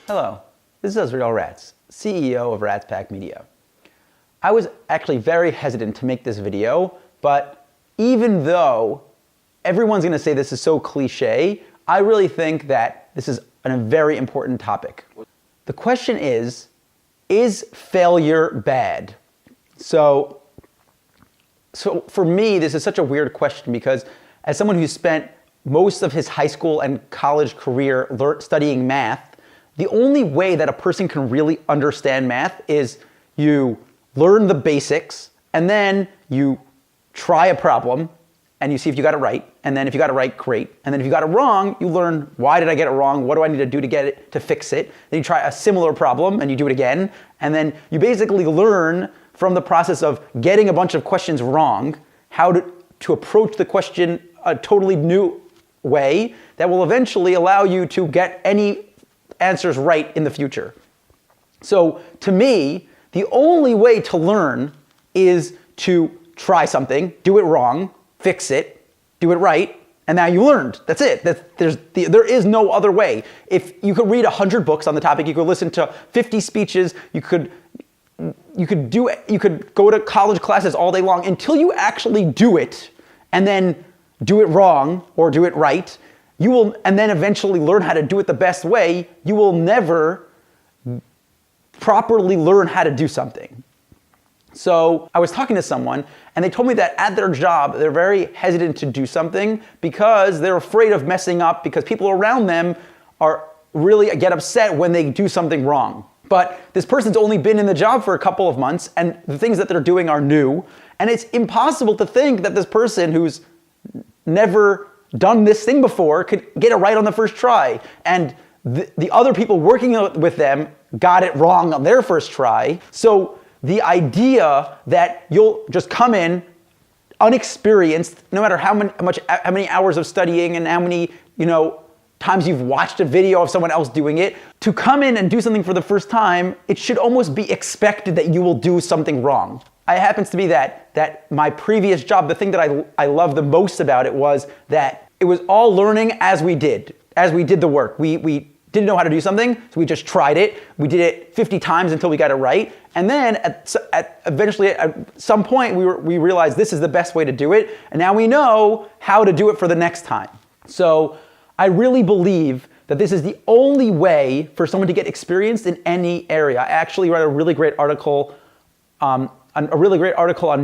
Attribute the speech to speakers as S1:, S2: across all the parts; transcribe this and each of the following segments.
S1: Hello, this is Azrael Ratz, CEO of Ratz Pack Media. I was actually very hesitant to make this video, but even though everyone's going to say this is so cliche, I really think that this is a very important topic. The question is failure bad? So for me, this is such a weird question because as someone who spent most of his high school and college career studying math, the only way that a person can really understand math is you learn the basics and then you try a problem and you see if you got it right. And then if you got it right, great. And then if you got it wrong, you learn, why did I get it wrong? What do I need to do to fix it? Then you try a similar problem and you do it again. And then you basically learn from the process of getting a bunch of questions wrong, how to approach the question a totally new way that will eventually allow you to get any answers right in the future. So to me, the only way to learn is to try something, do it wrong, fix it, do it right, and now you learned. That's it. There is no other way. If you could read 100 books on the topic, you could listen to 50 speeches, you could go to college classes all day long until you actually do it and then do it wrong or do it right. And then eventually learn how to do it the best way. You will never properly learn how to do something. So I was talking to someone and they told me that at their job, they're very hesitant to do something because they're afraid of messing up because people around them get upset when they do something wrong. But this person's only been in the job for a couple of months and the things that they're doing are new. And it's impossible to think that this person who's never done this thing before could get it right on the first try. And the other people working with them got it wrong on their first try. So the idea that you'll just come in unexperienced, no matter how many hours of studying and how many, times you've watched a video of someone else doing it, to come in and do something for the first time, it should almost be expected that you will do something wrong. It happens to be that my previous job, the thing that I loved the most about it was that it was all learning as we did the work. We didn't know how to do something, so we just tried it. We did it 50 times until we got it right. And then eventually at some point we realized this is the best way to do it. And now we know how to do it for the next time. So I really believe that this is the only way for someone to get experienced in any area. I actually read a really great article on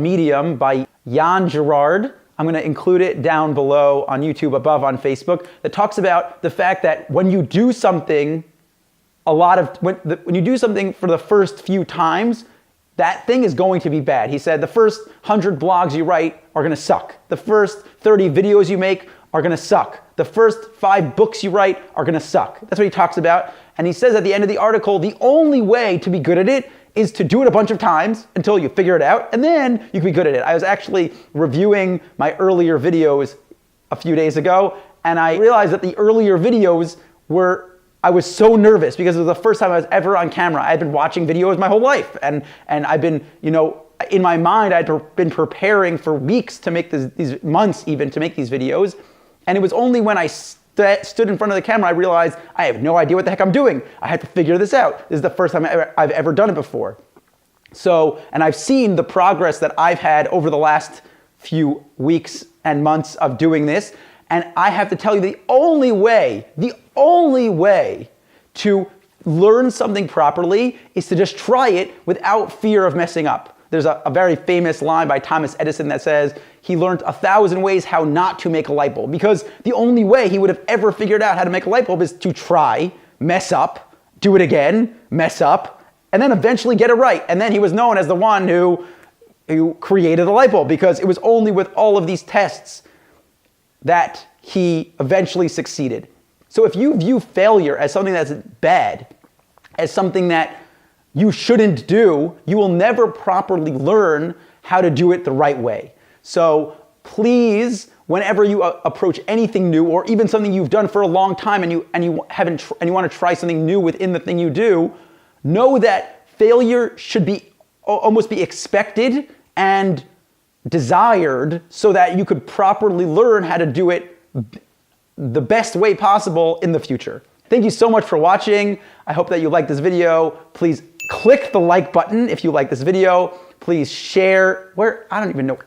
S1: Medium by Jan Gerard. I'm going to include it down below on YouTube, above on Facebook, that talks about the fact that when you do something when you do something for the first few times, that thing is going to be bad. He said the first 100 blogs you write are going to suck. The first 30 videos you make are going to suck. The first 5 books you write are going to suck. That's what he talks about. And he says at the end of the article, the only way to be good at it is to do it a bunch of times until you figure it out, and then you can be good at it. I was actually reviewing my earlier videos a few days ago, and I realized that the earlier videos I was so nervous because it was the first time I was ever on camera. I had been watching videos my whole life, and I've been, in my mind, I'd been preparing for weeks to make these months even to make these videos, and it was only when I stood in front of the camera I realized I have no idea what the heck I'm doing. I had to figure this out. This is the first time I've ever done it before. So, and I've seen the progress that I've had over the last few weeks and months of doing this, and I have to tell you the only way to learn something properly is to just try it without fear of messing up. There's a very famous line by Thomas Edison that says he learned 1,000 ways how not to make a light bulb, because the only way he would have ever figured out how to make a light bulb is to try, mess up, do it again, mess up, and then eventually get it right. And then he was known as the one who created the light bulb, because it was only with all of these tests that he eventually succeeded. So if you view failure as something that's bad, as something that you shouldn't do, you will never properly learn how to do it the right way. So please, whenever you approach anything new, or even something you've done for a long time and you want to try something new within the thing you do, know that failure should almost be expected and desired so that you could properly learn how to do it the best way possible in the future. Thank you so much for watching. I hope that you like this video. Please click the like button if you like this video. Please share, I don't even know,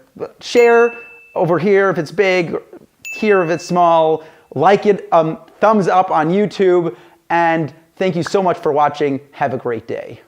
S1: share over here if it's big, here if it's small. Like it, thumbs up on YouTube, and thank you so much for watching. Have a great day.